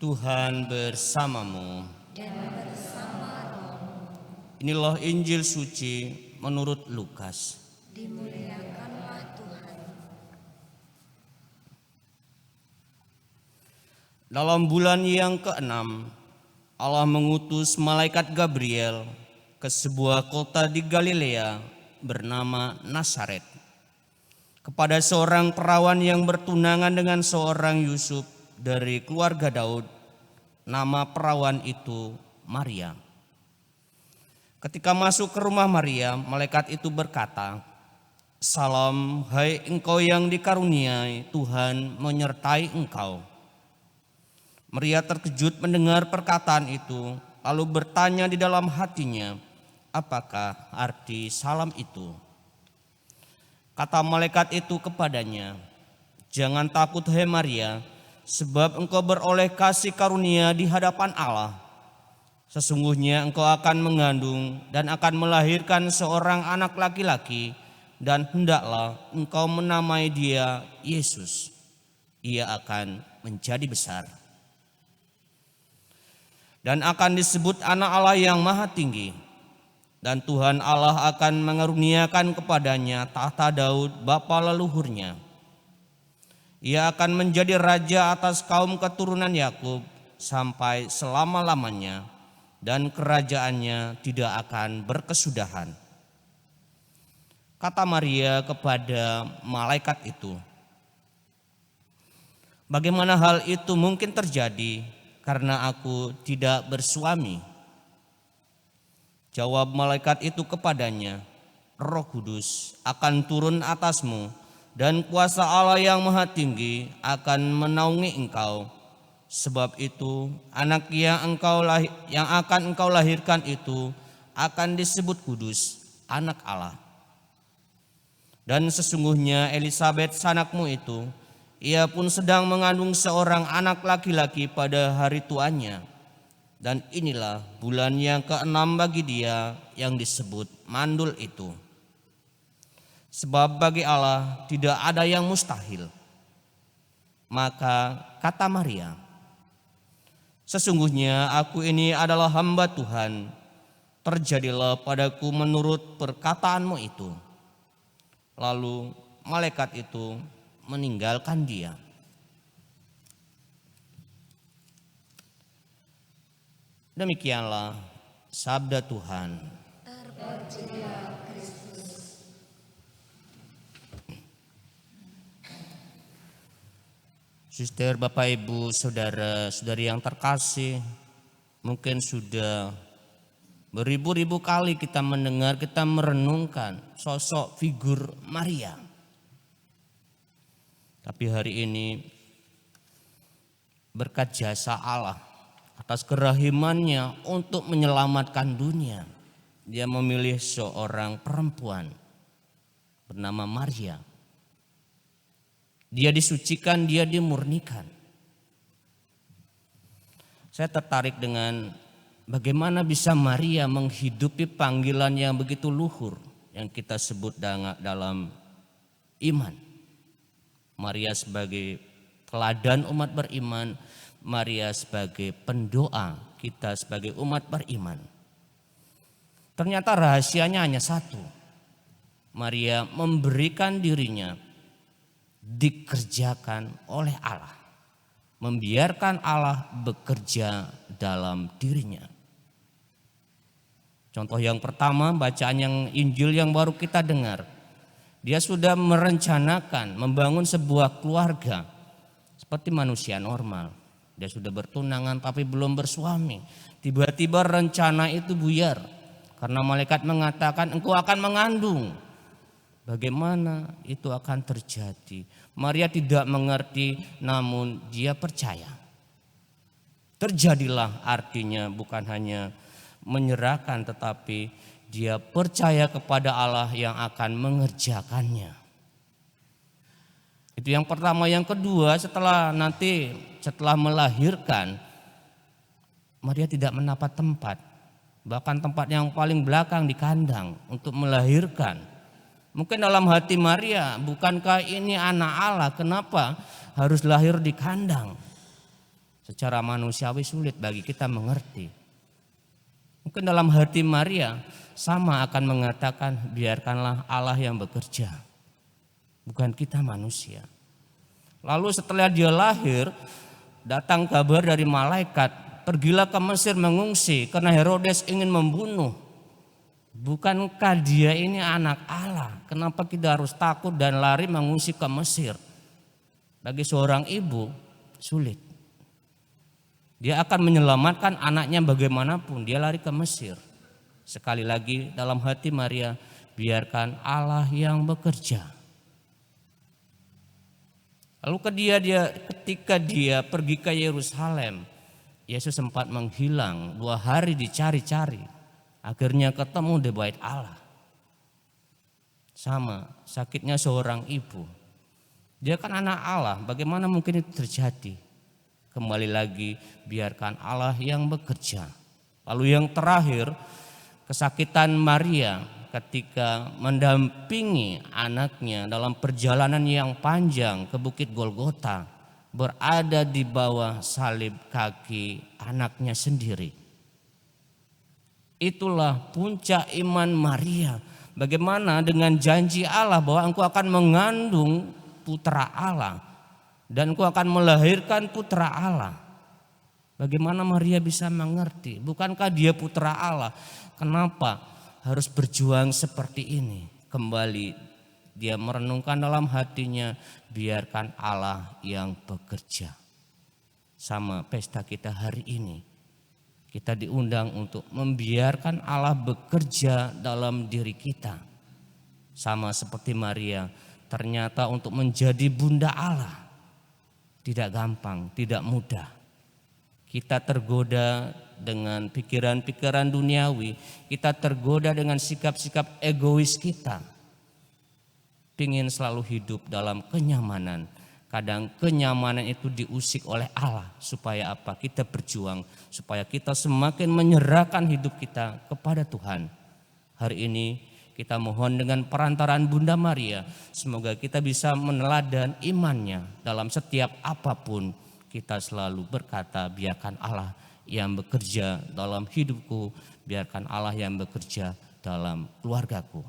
Tuhan bersamamu. Dan bersama rohmu. Inilah Injil suci menurut Lukas. Dimuliakanlah Tuhan. Dalam bulan yang ke-6, Allah mengutus malaikat Gabriel ke sebuah kota di Galilea bernama Nazaret, kepada seorang perawan yang bertunangan dengan seorang Yusuf dari keluarga Daud. Nama perawan itu Maria. Ketika masuk ke rumah Maria, malaikat itu berkata, "Salam, hai engkau yang dikaruniai, Tuhan menyertai engkau." Maria terkejut mendengar perkataan itu, lalu bertanya di dalam hatinya, apakah arti salam itu? Kata malaikat itu kepadanya, "Jangan takut hai Maria, sebab engkau beroleh kasih karunia di hadapan Allah. Sesungguhnya engkau akan mengandung dan akan melahirkan seorang anak laki-laki, dan hendaklah engkau menamai dia Yesus. Ia akan menjadi besar dan akan disebut anak Allah yang maha tinggi. Dan Tuhan Allah akan mengaruniakan kepadanya tahta Daud bapa leluhurnya. Ia akan menjadi raja atas kaum keturunan Yakub sampai selama-lamanya, dan kerajaannya tidak akan berkesudahan." Kata Maria kepada malaikat itu, "Bagaimana hal itu mungkin terjadi karena aku tidak bersuami?" Jawab malaikat itu kepadanya, "Roh Kudus akan turun atasmu, dan kuasa Allah yang maha tinggi akan menaungi engkau. Sebab itu anak yang akan engkau lahirkan itu akan disebut kudus, anak Allah. Dan sesungguhnya Elisabet sanakmu itu, ia pun sedang mengandung seorang anak laki-laki pada hari tuanya. Dan inilah bulan yang ke-6 bagi dia yang disebut mandul itu. Sebab bagi Allah tidak ada yang mustahil." Maka kata Maria, "Sesungguhnya aku ini adalah hamba Tuhan, terjadilah padaku menurut perkataanmu itu." Lalu malaikat itu meninggalkan dia. Demikianlah sabda Tuhan. Terpujilah Kristus. Suster, Bapak, Ibu, Saudara-saudari yang terkasih, mungkin sudah beribu-ribu kali kita mendengar, kita merenungkan sosok figur Maria. Tapi hari ini berkat jasa Allah atas kerahimannya untuk menyelamatkan dunia, dia memilih seorang perempuan bernama Maria. Dia disucikan, dia dimurnikan. Saya tertarik dengan bagaimana bisa Maria menghidupi panggilan yang begitu luhur yang kita sebut dalam iman. Maria sebagai teladan umat beriman, Maria sebagai pendoa kita sebagai umat beriman. Ternyata rahasianya hanya satu. Maria memberikan dirinya dikerjakan oleh Allah, membiarkan Allah bekerja dalam dirinya. Contoh yang pertama, bacaan yang Injil yang baru kita dengar. Dia sudah merencanakan membangun sebuah keluarga seperti manusia normal. Dia sudah bertunangan tapi belum bersuami. Tiba-tiba rencana itu buyar karena malaikat mengatakan engkau akan mengandung. Bagaimana itu akan terjadi? Maria tidak mengerti, namun dia percaya. Terjadilah, artinya bukan hanya menyerahkan, tetapi dia percaya kepada Allah yang akan mengerjakannya. Itu yang pertama. Yang kedua, setelah melahirkan, Maria tidak mendapat tempat, bahkan tempat yang paling belakang di kandang untuk melahirkan. Mungkin dalam hati Maria, bukankah ini anak Allah, kenapa harus lahir di kandang? Secara manusiawi sulit bagi kita mengerti. Mungkin dalam hati Maria sama akan mengatakan, biarkanlah Allah yang bekerja, bukan kita manusia. Lalu setelah dia lahir, datang kabar dari malaikat, pergilah ke Mesir mengungsi karena Herodes ingin membunuh. Bukankah dia ini anak Allah? Kenapa kita harus takut dan lari mengungsi ke Mesir? Bagi seorang ibu sulit. Dia akan menyelamatkan anaknya bagaimanapun, dia lari ke Mesir. Sekali lagi dalam hati Maria, biarkan Allah yang bekerja. Lalu ketika dia pergi ke Yerusalem, Yesus sempat menghilang 2 hari dicari-cari. Akhirnya ketemu di bait Allah. Sama sakitnya seorang ibu. Dia kan anak Allah, bagaimana mungkin itu terjadi? Kembali lagi, biarkan Allah yang bekerja. Lalu yang terakhir, kesakitan Maria ketika mendampingi anaknya dalam perjalanan yang panjang ke Bukit Golgota, berada di bawah salib kaki anaknya sendiri. Itulah puncak iman Maria. Bagaimana dengan janji Allah bahwa engkau akan mengandung putra Allah dan engkau akan melahirkan putra Allah. Bagaimana Maria bisa mengerti? Bukankah dia putra Allah? Kenapa harus berjuang seperti ini? Kembali dia merenungkan dalam hatinya, biarkan Allah yang bekerja. Sama pesta kita hari ini. Kita diundang untuk membiarkan Allah bekerja dalam diri kita. Sama seperti Maria, ternyata untuk menjadi bunda Allah tidak gampang, tidak mudah. Kita tergoda dengan pikiran-pikiran duniawi, kita tergoda dengan sikap-sikap egois kita. Pingin selalu hidup dalam kenyamanan. Kadang kenyamanan itu diusik oleh Allah. Supaya apa? Kita berjuang, supaya kita semakin menyerahkan hidup kita kepada Tuhan. Hari ini kita mohon dengan perantaraan Bunda Maria, semoga kita bisa meneladan imannya dalam setiap apapun. Kita selalu berkata, biarkan Allah yang bekerja dalam hidupku, biarkan Allah yang bekerja dalam keluargaku.